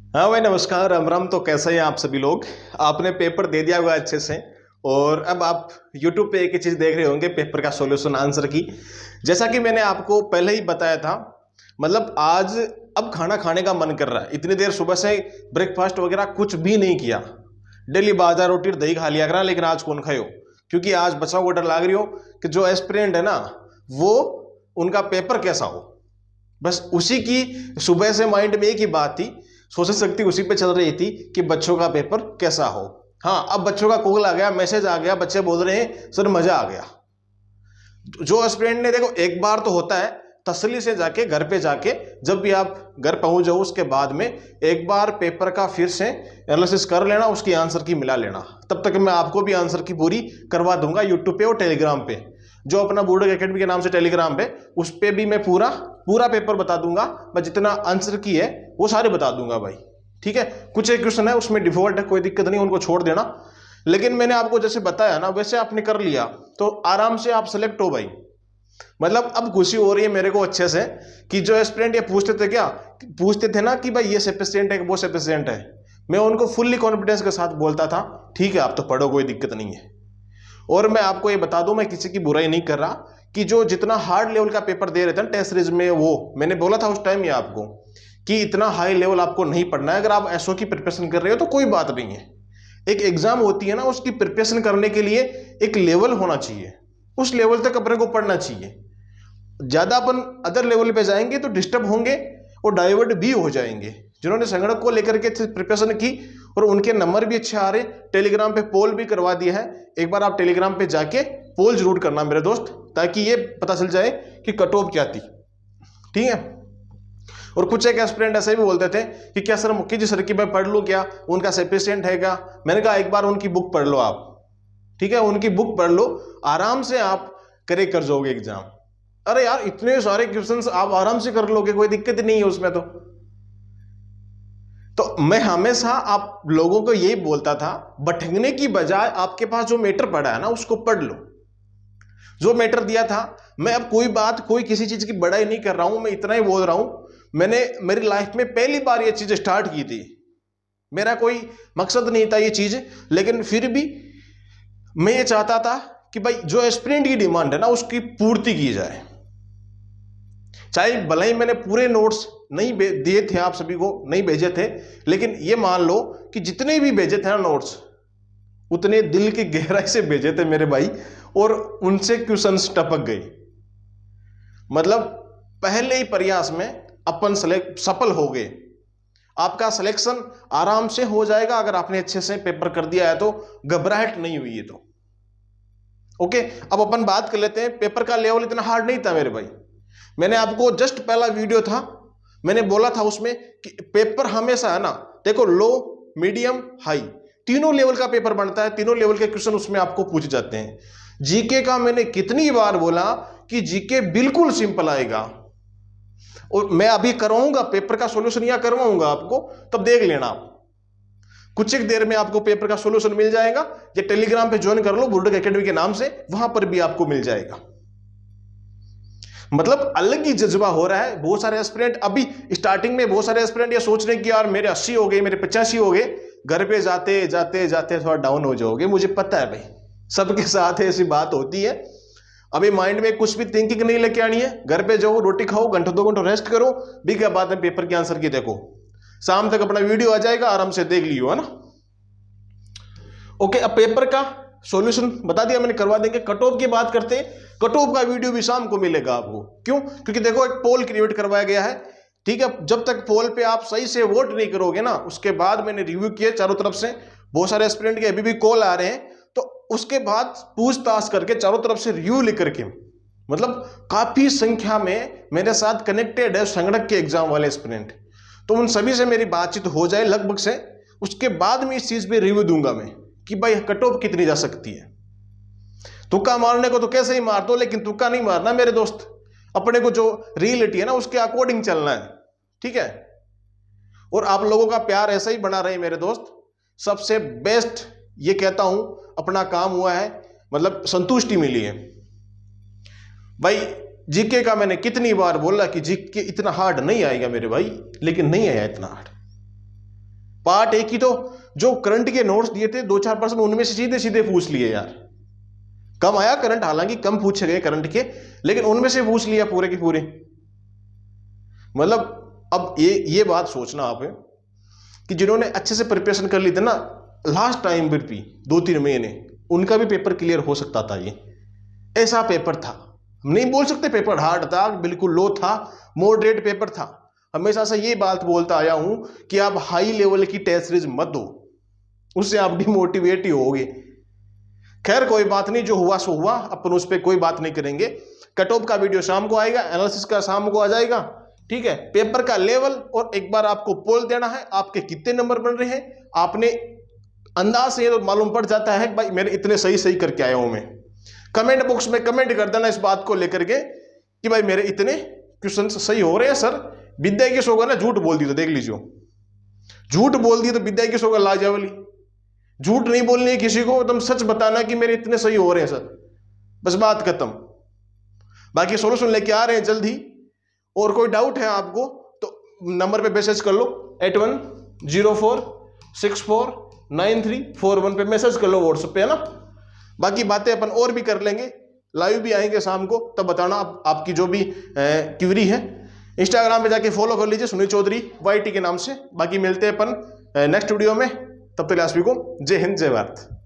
हाँ भाई, नमस्कार, राम राम। तो कैसे हैं आप सभी लोग? आपने पेपर दे दिया होगा अच्छे से, और अब आप YouTube पे एक ही चीज़ देख रहे होंगे, पेपर का सॉल्यूशन आंसर की। जैसा कि मैंने आपको पहले ही बताया था, मतलब आज अब खाना खाने का मन कर रहा है। इतनी देर सुबह से ब्रेकफास्ट वगैरह कुछ भी नहीं किया। डेली बाजार रोटी दही खा लिया करा, लेकिन आज कौन खायो? क्योंकि आज बच्चों को डर लाग रही हो कि जो एस्पिरेंट है ना, वो उनका पेपर कैसा हो। बस उसी की सुबह से माइंड में एक ही बात थी, सोच शक्ति उसी पे चल रही थी कि बच्चों का पेपर कैसा हो। हाँ, अब बच्चों का कॉल आ गया, मैसेज आ गया, बच्चे बोल रहे हैं सर मजा आ गया। जो एस्पिरेंट ने, देखो एक बार तो होता है तसल्ली से जाके घर पे जाके, जब भी आप घर पहुंच जाओ उसके बाद में एक बार पेपर का फिर से एनालिसिस कर लेना, उसकी आंसर की मिला लेना। तब तक मैं आपको भी आंसर की पूरी करवा दूंगा यूट्यूब पे और टेलीग्राम पे। जो अपना बूढ़ एकेडमी के नाम से टेलीग्राम पे, उस पे भी मैं पूरा पूरा पेपर बता दूंगा। मैं जितना आंसर की है वो सारे बता दूंगा भाई, ठीक है। कुछ एक क्वेश्चन है उसमें डिफॉल्ट है, कोई दिक्कत नहीं, उनको छोड़ देना। लेकिन मैंने आपको जैसे बताया ना, वैसे आपने कर लिया तो आराम से आप सेलेक्ट हो भाई। मतलब अब खुशी हो रही है मेरे को अच्छे से कि जो एस्पिरेंट ये पूछते थे, क्या पूछते थे ना कि भाई ये सफिशिएंट है, वो सफिशिएंट है, मैं उनको फुल्ली कॉन्फिडेंस के साथ बोलता था ठीक है आप तो पढ़ो, कोई दिक्कत नहीं है। और मैं आपको ये बता दूं, मैं किसी की बुराई नहीं कर रहा, कि जो जितना हार्ड लेवल का पेपर दे रहे थे टेस्ट सीरीज में, वो मैंने बोला था उस टाइम ही आपको कि इतना हाई लेवल आपको नहीं पढ़ना है। अगर आप एसओ की प्रिपरेशन कर रहे हो तो कोई बात नहीं है। एक एग्जाम होती है ना, उसकी प्रिपरेशन करने के लिए एक लेवल होना चाहिए, उस लेवल तक अपने को पढ़ना चाहिए। ज्यादा अपन अदर लेवल पे जाएंगे तो डिस्टर्ब होंगे और डाइवर्ट भी हो जाएंगे। जिन्होंने संगणक को लेकर के प्रिपरेशन की और उनके नंबर भी अच्छे आ रहे, टेलीग्राम पे पोल भी करवा दिया है। एक बार आप टेलीग्राम पे जाके पोल जरूर करना मेरे दोस्त, ताकि ये पता चल जाए कि कट ऑफ क्या थी, ठीक है। और कुछ एक एस्पिरेंट ऐसे भी बोलते थे कि क्या सर मुक्की जी सर की मैं पढ़ लूं, क्या उनका सफिशिएंट है क्या? मैंने कहा एक बार उनकी बुक पढ़ लो आप, ठीक है, उनकी बुक पढ़ लो, आराम से आप क्रैक कर जाओगे एग्जाम। अरे यार इतने सारे क्वेश्चंस आप आराम से कर लोगे, कोई दिक्कत नहीं है उसमें। तो मैं हमेशा आप लोगों को यही बोलता था, भटकने की बजाय आपके पास जो मैटर पड़ा है ना उसको पढ़ लो। जो मैटर दिया था, मैं अब कोई बात कोई किसी चीज की बड़ाई नहीं कर रहा हूं, मैं इतना ही बोल रहा हूं, मैंने मेरी लाइफ में पहली बार ये चीज स्टार्ट की थी। मेरा कोई मकसद नहीं था ये चीज, लेकिन फिर भी मैं ये चाहता था कि भाई जो एस्पिरेंट की डिमांड है ना उसकी पूर्ति की जाए। चाहे भले ही मैंने पूरे नोट्स नहीं दिए थे, आप सभी को नहीं भेजे थे, लेकिन ये मान लो कि जितने भी भेजे थे ना नोट्स, उतने दिल की गहराई से भेजे थे मेरे भाई, और उनसे क्वेश्चंस टपक गई। मतलब पहले ही प्रयास में अपन सफल हो गए। आपका सिलेक्शन आराम से हो जाएगा अगर आपने अच्छे से पेपर कर दिया है तो, घबराहट नहीं हुई है तो। ओके, अब अपन बात कर लेते हैं। पेपर का लेवल इतना हार्ड नहीं था मेरे भाई। मैंने आपको जस्ट पहला वीडियो था, मैंने बोला था उसमें कि पेपर हमेशा है ना, देखो लो मीडियम हाई तीनों लेवल का पेपर बनता है, तीनों लेवल के क्वेश्चन उसमें आपको पूछे जाते हैं। जीके का मैंने कितनी बार बोला कि जीके बिल्कुल सिंपल आएगा, और मैं अभी करवाऊंगा पेपर का सॉल्यूशन, या करवाऊंगा आपको, तब देख लेना आप। कुछ एक देर में आपको पेपर का सॉल्यूशन मिल जाएगा, या टेलीग्राम पे ज्वाइन कर लो बुर्डक एकेडमी के नाम से, वहां पर भी आपको मिल जाएगा। मतलब अलग ही जज्बा हो रहा है। बहुत सारे एस्पिरेंट अभी स्टार्टिंग में, बहुत सारे एस्पिरेंट ये सोच रहे हैं कि यार मेरे 80 हो गए, मेरे 85 हो गए, घर पे जाते जाते जाते थोड़ा डाउन हो जाओगे। मुझे पता है भाई, सबके साथ ऐसी बात होती है। अभी माइंड में कुछ भी थिंकिंग नहीं लेके आनी है, घर पे जाओ, रोटी खाओ, घंटे 2 घंटे रेस्ट करो, भी क्या बात है, पेपर के आंसर की देखो, शाम तक अपना वीडियो आ जाएगा, आराम से देख लियो, है ना। ओके, अब पेपर का सॉल्यूशन बता दिया मैंने, करवा देंगे। कट ऑफ की बात करते हैं, कट ऑफ का वीडियो भी शाम को मिलेगा आपको। क्यों? क्योंकि देखो एक पोल क्रिएट करवाया गया है, ठीक है। जब तक पोल पे आप सही से वोट नहीं करोगे ना, उसके बाद मैंने रिव्यू किए चारों तरफ से, बहुत सारे एस्पिरेंट के अभी भी कॉल आ रहे हैं, तो उसके बाद पूछताछ करके चारों तरफ से रिव्यू लेकर के, मतलब काफी संख्या में मेरे साथ कनेक्टेड है संगणक के एग्जाम वाले एस्पिरेंट, तो उन सभी से मेरी बातचीत हो जाए लगभग से, उसके बाद में इस चीज पे रिव्यू दूंगा मैं कि भाई कट ऑफ कितनी जा सकती है। तुक्का मारने को तो कैसे ही मार दो, लेकिन तुक्का नहीं मारना मेरे दोस्त, अपने को जो रियलिटी है ना उसके अकॉर्डिंग चलना है, ठीक है। और आप लोगों का प्यार ऐसा ही बना रहे मेरे दोस्त। सबसे बेस्ट ये कहता हूं, अपना काम हुआ है, मतलब संतुष्टि मिली है भाई। जीके का मैंने कितनी बार बोला कि जीके इतना हार्ड नहीं आएगा मेरे भाई, लेकिन नहीं आया इतना हार्ड। पार्ट ए की तो जो करंट के नोट्स दिए थे 2-4% उनमें से सीधे सीधे पूछ लिए यार। कम आया करंट, हालांकि कम पूछे गए करंट के, लेकिन उनमें से पूछ लिया पूरे की पूरे। मतलब अब ये बात सोचना आप है कि जिन्होंने अच्छे से प्रिपरेशन कर ली थी ना लास्ट टाइम पर भी 2-3 महीने, उनका भी पेपर क्लियर हो सकता था। ये ऐसा पेपर था, हम नहीं बोल सकते पेपर हार्ड था, बिल्कुल लो था, मॉडरेट पेपर था। हमेशा से ये बात बोलता आया हूं कि आप हाई लेवल की टेस्ट सीरीज मत दो, उससे आप डिमोटिवेट ही होगे। खैर कोई बात नहीं, जो हुआ सो हुआ, अपन उस पर कोई बात नहीं करेंगे। कट ऑफ का वीडियो शाम को आएगा, एनालिसिस का शाम को आ जाएगा, ठीक है। पेपर का लेवल और एक बार आपको पोल देना है, आपके कितने नंबर बन रहे हैं, आपने अंदाज से तो मालूम पड़ जाता है भाई मेरे इतने सही करके आया हूं मैं। कमेंट बॉक्स में कमेंट कर देना इस बात को लेकर के कि भाई मेरे इतने क्वेश्चन सही हो रहे हैं सर। विद्या की होगा ना, झूठ बोल दी तो देख लीजिए, झूठ बोल दी तो विद्या की होगा लाजवाली। झूठ नहीं बोलनी है किसी को, एकदम सच बताना कि मेरे इतने सही हो रहे हैं सर, बस बात खत्म। बाकी सोल्यूशन लेके आ रहे हैं जल्द ही, और कोई डाउट है आपको तो नंबर पे मैसेज कर लो 8104649341 पे मैसेज कर लो व्हाट्सएप पे, है ना। बाकी बातें अपन और भी कर लेंगे, लाइव भी आएंगे शाम को, तब बताना आपकी जो भी क्वेरी है। इंस्टाग्राम पे जाके फॉलो कर लीजिए सुनील चौधरी YT के नाम से। बाकी मिलते हैं अपन नेक्स्ट वीडियो में, तब तक सभी को जय हिंद जय भारत।